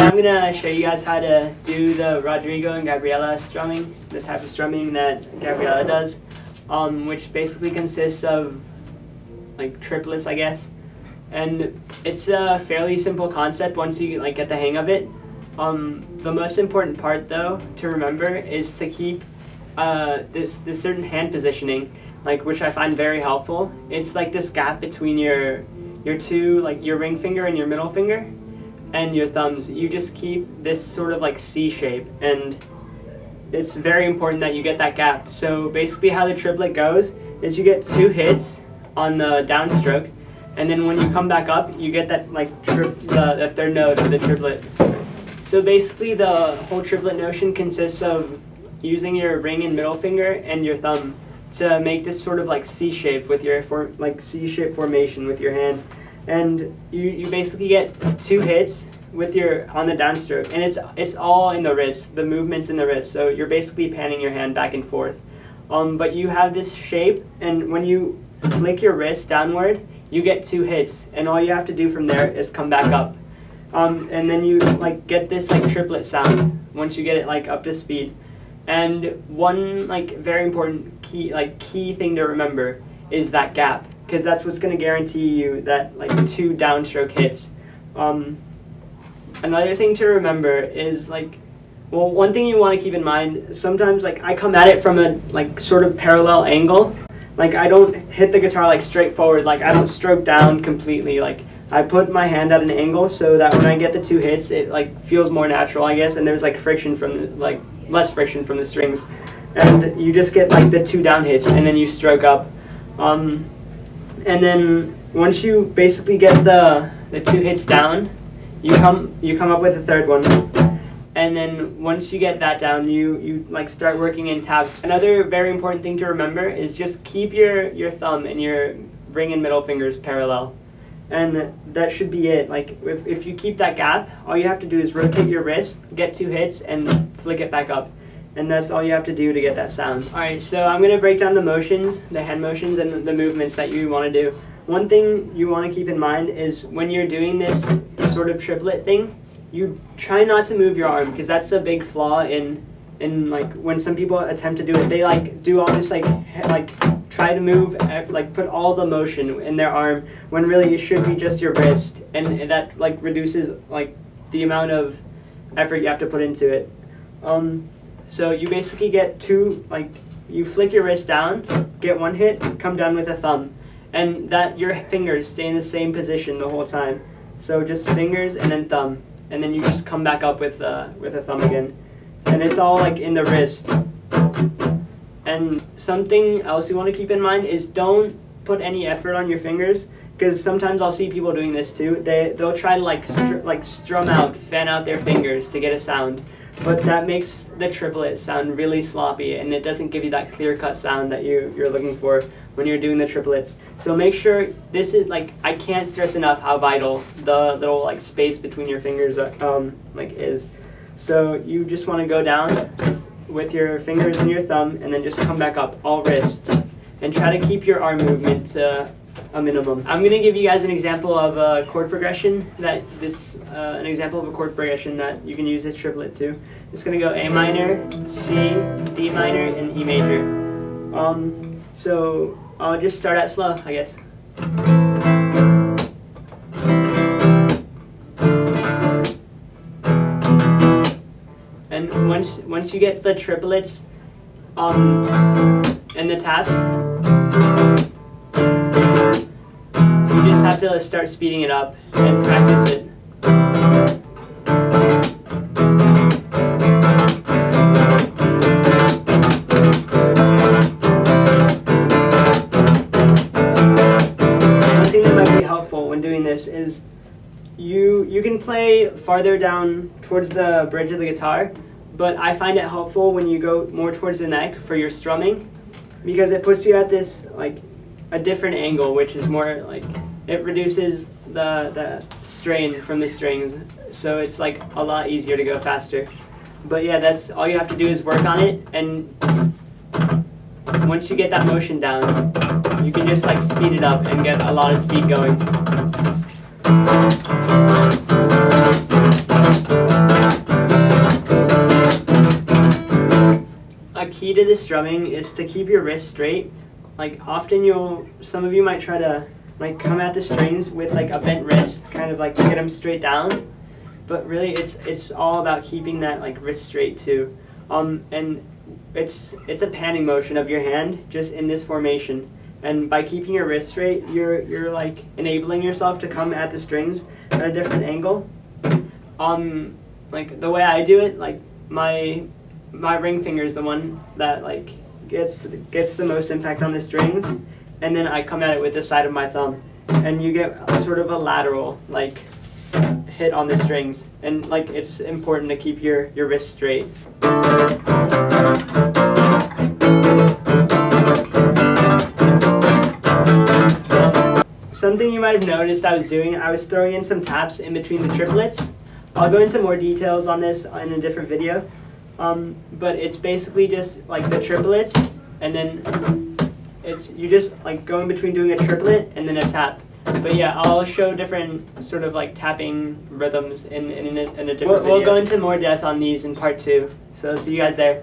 I'm going to show you guys how to do the Rodrigo and Gabriela strumming, the type of strumming that Gabriela does, which basically consists of like triplets, I guess. And it's a fairly simple concept once you like get the hang of it. The most important part though to remember is to keep this certain hand positioning, like which I find very helpful. It's like this gap between your two, like your ring finger and your middle finger and your thumbs. You just keep this sort of like C shape, and it's very important that you get that gap. So basically how the triplet goes is you get 2 hits on the downstroke, and then when you come back up you get that like the third note of the triplet. So basically the whole triplet notion consists of using your ring and middle finger and your thumb to make this sort of like C shape with your C shape formation with your hand. And you basically get 2 hits with on the downstroke, and it's all in the wrist. The movement's in the wrist, so you're basically panning your hand back and forth. But you have this shape, and when you flick your wrist downward, you get 2 hits, and all you have to do from there is come back up. And then you like get this like triplet sound once you get it like up to speed. And one like very important key thing to remember is that gap, because that's what's going to guarantee you that like 2 downstroke hits. Another thing to remember is like, well, one thing you want to keep in mind, sometimes like I come at it from a like sort of parallel angle. Like I don't hit the guitar like straight forward, like I don't stroke down completely. Like I put my hand at an angle so that when I get the 2 hits, it like feels more natural, I guess, and there's like friction from less friction from the strings, and you just get like the 2 down hits, and then you stroke up. And then once you basically get the 2 hits down, you come up with a third one, and then once you get that down, you like start working in tabs. Another very important thing to remember is just keep your thumb and your ring and middle fingers parallel, and that should be it. Like if you keep that gap, all you have to do is rotate your wrist, get 2 hits, and flick it back up. And that's all you have to do to get that sound. Alright, so I'm going to break down the motions, the hand motions, and the movements that you want to do. One thing you want to keep in mind is when you're doing this sort of triplet thing, you try not to move your arm, because that's a big flaw in like when some people attempt to do it. They like do all this like try to move, like put all the motion in their arm, when really it should be just your wrist, and that like reduces like the amount of effort you have to put into it. So you basically get 2, like you flick your wrist down, get 1 hit, come down with a thumb, and that your fingers stay in the same position the whole time. So just fingers and then thumb, and then you just come back up with a thumb again, and it's all like in the wrist. And something else you want to keep in mind is don't put any effort on your fingers, because sometimes I'll see people doing this too. They'll try to strum out, fan out their fingers to get a sound. But that makes the triplet sound really sloppy, and it doesn't give you that clear-cut sound that you're looking for when you're doing the triplets. So make sure this is like, I can't stress enough how vital the little like space between your fingers is. So you just want to go down with your fingers and your thumb, and then just come back up, all wrist, and try to keep your arm movement to a minimum. I'm going to give you guys an example of a chord progression that an example of a chord progression that you can use this triplet to. It's going to go A minor, C, D minor, and E major. So I'll just start out slow, I guess. And once you get the triplets and the taps, you just have to start speeding it up and practice it. One thing that might be helpful when doing this is you can play farther down towards the bridge of the guitar, but I find it helpful when you go more towards the neck for your strumming, because it puts you at this like a different angle, which is more like, it reduces the strain from the strings, so it's like a lot easier to go faster. But yeah, that's all you have to do is work on it, and once you get that motion down, you can just like speed it up and get a lot of speed going. A key to this strumming is to keep your wrist straight. Like often some of you might try to like come at the strings with like a bent wrist, kind of like get them straight down. But really it's all about keeping that like wrist straight too. And it's a panning motion of your hand just in this formation. And by keeping your wrist straight, you're like enabling yourself to come at the strings at a different angle. Like the way I do it, like my ring finger is the one that like gets the most impact on the strings, and then I come at it with the side of my thumb, and you get sort of a lateral like hit on the strings, and like it's important to keep your wrist straight. Something you might have noticed I was throwing in some taps in between the triplets. I'll go into more details on this in a different video. But it's basically just like the triplets, and then you just like going between doing a triplet and then a tap. But yeah, I'll show different sort of like tapping rhythms in a different video. We'll go into more depth on these in part 2. So see you guys there.